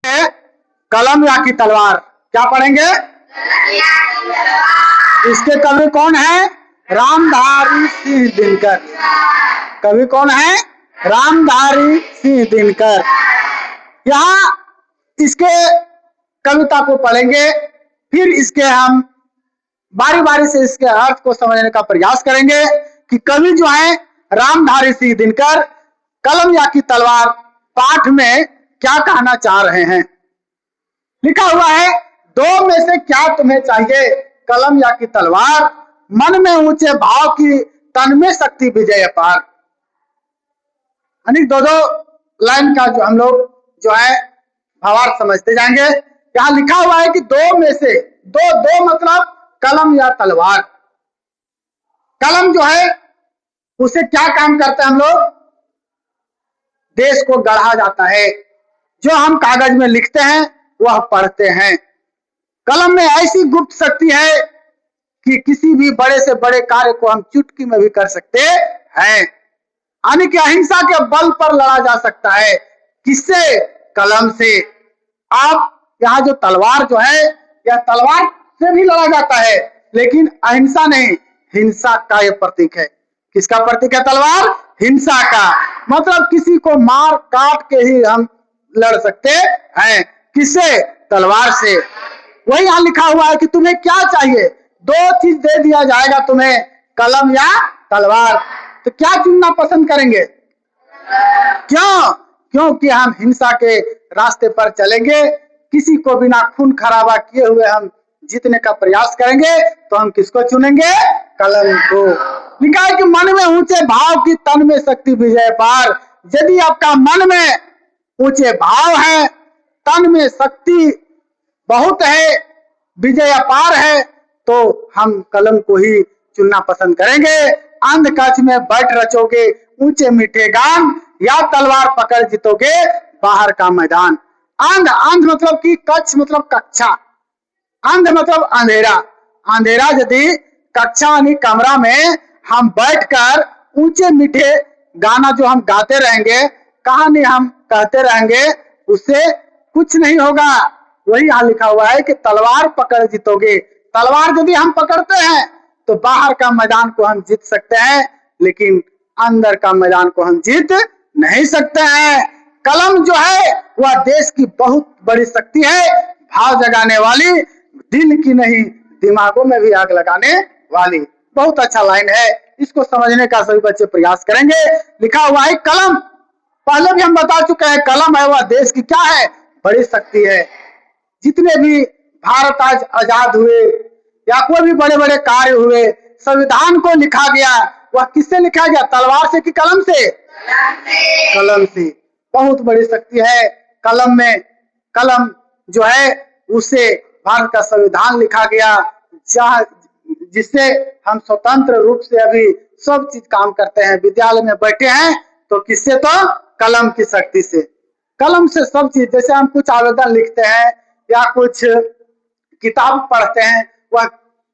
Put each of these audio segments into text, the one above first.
पढ़ेंगे कलम या की तलवार। क्या पढ़ेंगे? इसके कवि कौन है? रामधारी सिंह दिनकर। कवि कौन है? रामधारी सिंह दिनकर। यहाँ इसके कविता को पढ़ेंगे, फिर इसके हम बारी बारी से इसके अर्थ को समझने का प्रयास करेंगे कि कवि जो है रामधारी सिंह दिनकर कलम या की तलवार पाठ में क्या कहना चाह रहे हैं। लिखा हुआ है, दो में से क्या तुम्हें चाहिए, कलम या की तलवार, मन में ऊंचे भाव की तन में शक्ति विजय अपार। यानी दो लाइन का जो हम लोग जो है भावार्थ समझते जाएंगे। यहाँ लिखा हुआ है कि दो में से, दो मतलब कलम या तलवार। कलम जो है उसे क्या काम करते हैं हम लोग? देश को गढ़ा जाता है। जो हम कागज में लिखते हैं वह पढ़ते हैं। कलम में ऐसी गुप्त शक्ति है कि किसी भी बड़े से बड़े कार्य को हम चुटकी में भी कर सकते हैं। यानी कि अहिंसा के बल पर लड़ा जा सकता है। किससे? कलम से। आप यहाँ जो तलवार जो है, यह तलवार से भी लड़ा जाता है, लेकिन अहिंसा नहीं, हिंसा का यह प्रतीक है। किसका प्रतीक है तलवार? हिंसा का। मतलब किसी को मार काट के ही हम लड़ सकते हैं। किससे? तलवार से। वही यहाँ लिखा हुआ है कि तुम्हें क्या चाहिए, दो चीज दे दिया जाएगा तुम्हें, कलम या तलवार। तो क्या चुनना पसंद करेंगे? क्यों? क्योंकि हम हिंसा के रास्ते पर चलेंगे, किसी को बिना खून खराबा किए हुए हम जीतने का प्रयास करेंगे। तो हम किसको चुनेंगे? कलम को। लिखा है कि मन में ऊंचे भाव की तन में शक्ति विजय पार। यदि आपका मन में ऊंचे भाव है, तन में शक्ति बहुत है, विजय अपार है, तो हम कलम को ही चुनना पसंद करेंगे। अंध कक्ष में बैठ रचोगे ऊंचे मीठे गान, या तलवार पकड़ जीतोगे बाहर का मैदान। अंध मतलब कि कक्ष मतलब कक्षा, अंध मतलब अंधेरा। अंधेरा यदि कक्षा यानी कमरा में हम बैठकर ऊंचे मीठे गाना जो हम गाते रहेंगे, कहानी हम कहते रहेंगे, उससे कुछ नहीं होगा। वही यहाँ लिखा हुआ है कि तलवार पकड़ जीतोगे। तलवार यदि हम पकड़ते हैं तो बाहर का मैदान को हम जीत सकते हैं, लेकिन अंदर का मैदान को हम जीत नहीं सकते हैं। कलम जो है वह देश की बहुत बड़ी शक्ति है, भाव जगाने वाली, दिल की नहीं दिमागों में भी आग लगाने वाली। बहुत अच्छा लाइन है, इसको समझने का सभी बच्चे प्रयास करेंगे। लिखा हुआ है कलम, पहले भी हम बता चुके हैं, कलम है वह देश की क्या है? बड़ी शक्ति है। जितने भी भारत आज आजाद हुए या कोई भी बड़े बड़े कार्य हुए, संविधान को लिखा गया, वह किससे लिखा गया? तलवार से कि कलम से? कलम से। बहुत बड़ी शक्ति है कलम में। कलम जो है उससे भारत का संविधान लिखा गया, जिससे हम स्वतंत्र रूप से अभी सब चीज काम करते हैं। विद्यालय में बैठे हैं तो किससे? तो कलम की शक्ति से। कलम से सब चीज, जैसे हम कुछ आवेदन लिखते हैं या कुछ किताब पढ़ते हैं, वह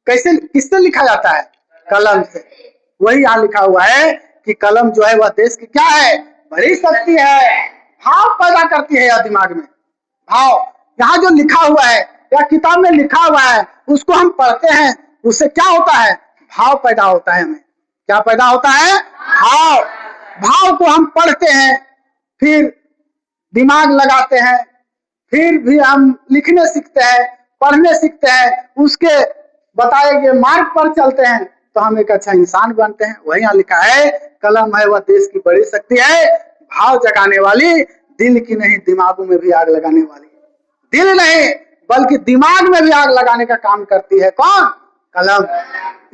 कैसे किससे लिखा जाता है? कलम से। वही यहाँ लिखा हुआ है कि कलम जो है वह देश की क्या है? बड़ी शक्ति है, भाव पैदा करती है। या दिमाग में भाव, यहाँ जो लिखा हुआ है या किताब में लिखा हुआ है, उसको हम पढ़ते हैं, उससे क्या होता है? भाव पैदा होता है। हमें क्या पैदा होता है? भाव। भाव को हम पढ़ते हैं, फिर दिमाग लगाते हैं, फिर भी हम लिखने सीखते हैं, पढ़ने सीखते हैं, उसके बताए गए मार्ग पर चलते हैं, तो हम एक अच्छा इंसान बनते हैं। वही यहाँ लिखा है, कलम है वह देश की बड़ी शक्ति है, भाव जगाने वाली, दिल की नहीं दिमागों में भी आग लगाने वाली। दिल नहीं बल्कि दिमाग में भी आग लगाने का काम करती है। कौन? कलम।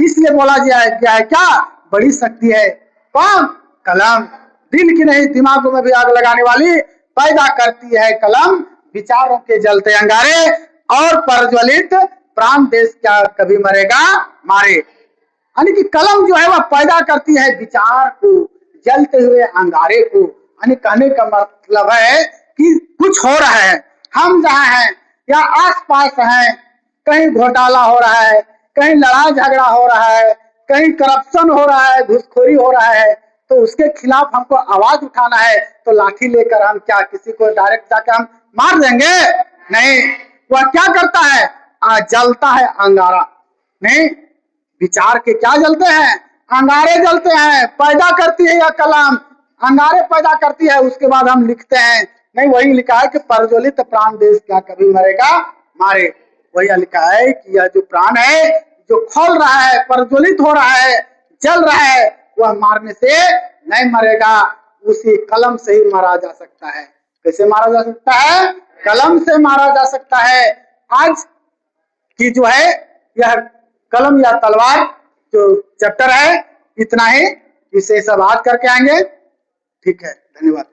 इसलिए बोला गया है क्या? बड़ी शक्ति है। कौन? कलम। दिल की नहीं दिमागों में भी आग लगाने वाली पैदा करती है कलम, विचारों के जलते अंगारे और प्रज्वलित प्राण देश क्या कभी मरेगा मारे। यानी कि कलम जो है वह पैदा करती है विचार को, जलते हुए अंगारे को। यानी कहने का मतलब है कि कुछ हो रहा है, हम जहाँ हैं या आसपास हैं, कहीं घोटाला हो रहा है, कहीं लड़ाई झगड़ा हो रहा है, कहीं करप्शन हो रहा है, घुसखोरी हो रहा है, तो उसके खिलाफ हमको आवाज उठाना है। तो लाठी लेकर हम क्या किसी को डायरेक्ट जाकर हम मार देंगे? नहीं, वह क्या करता है? जलता है अंगारा। नहीं, विचार के क्या जलते हैं? अंगारे जलते हैं। पैदा करती है यह कलम, अंगारे पैदा करती है, उसके बाद हम लिखते हैं। नहीं, वही लिखा है कि प्रज्वलित प्राण देश क्या कभी मरेगा मारे। वही लिखा है कि यह जो प्राण है, जो खोल रहा है, प्रज्वलित हो रहा है, जल रहा है, वह मारने से नहीं मरेगा, उसी कलम से ही मारा जा सकता है। कैसे मारा जा सकता है? कलम से मारा जा सकता है। आज की जो है यह कलम या तलवार जो चैप्टर है, इतना ही। इसे सब आज करके आएंगे। ठीक है, धन्यवाद।